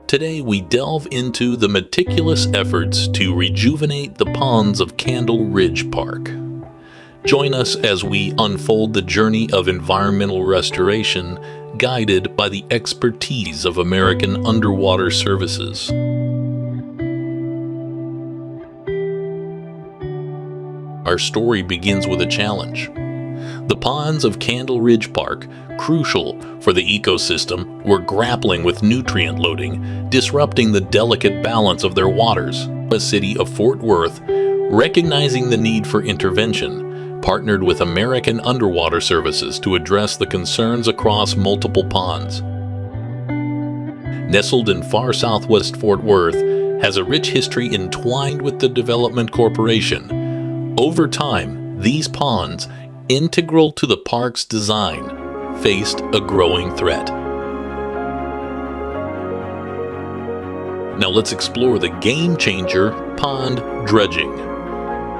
Today we delve into the meticulous efforts to rejuvenate the ponds of Candle Ridge Park. Join us as we unfold the journey of environmental restoration, guided by the expertise of American Underwater Services. Our story begins with a challenge. The ponds of Candle Ridge Park, crucial for the ecosystem, were grappling with nutrient loading, disrupting the delicate balance of their waters. The city of Fort Worth, recognizing the need for intervention, partnered with American Underwater Services to address the concerns across multiple ponds. Nestled in far southwest Fort Worth, has a rich history entwined with the Development Corporation. Over time, these ponds, integral to the park's design, faced a growing threat. Now let's explore the game-changer pond dredging.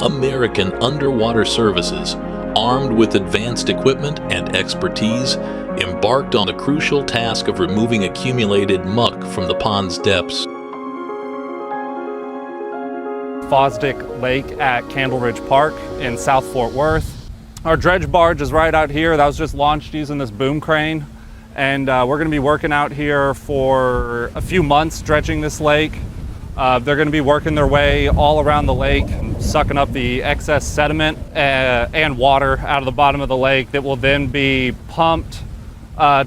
American Underwater Services, armed with advanced equipment and expertise, embarked on the crucial task of removing accumulated muck from the pond's depths. Fosdick Lake at Candle Ridge Park in South Fort Worth. Our dredge barge is right out here. That was just launched using this boom crane. And we're gonna be working out here for a few months dredging this lake. They're gonna be working their way all around the lake, sucking up the excess sediment and water out of the bottom of the lake that will then be pumped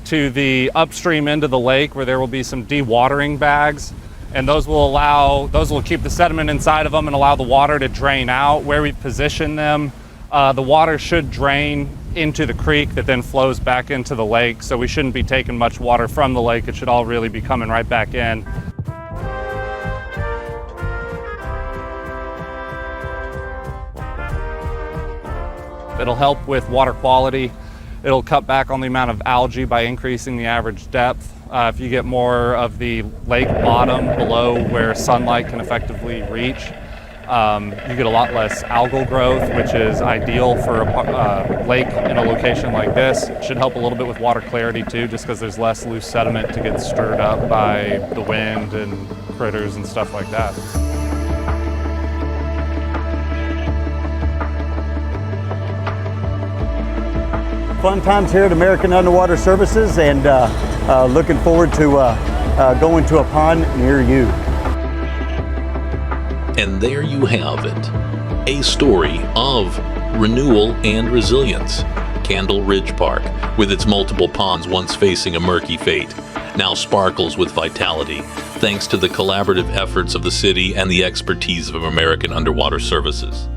to the upstream end of the lake, where there will be some dewatering bags. And those will keep the sediment inside of them and allow the water to drain out. Where we position them, the water should drain into the creek that then flows back into the lake. So we shouldn't be taking much water from the lake. It should all really be coming right back in. It'll help with water quality. It'll cut back on the amount of algae by increasing the average depth. If you get more of the lake bottom below where sunlight can effectively reach, you get a lot less algal growth, which is ideal for a lake in a location like this. It should help a little bit with water clarity too, just because there's less loose sediment to get stirred up by the wind and critters and stuff like that. Fun times here at American Underwater Services, and looking forward to going to a pond near you. And there you have it, a story of renewal and resilience. Candle Ridge Park, with its multiple ponds once facing a murky fate, now sparkles with vitality, thanks to the collaborative efforts of the city and the expertise of American Underwater Services.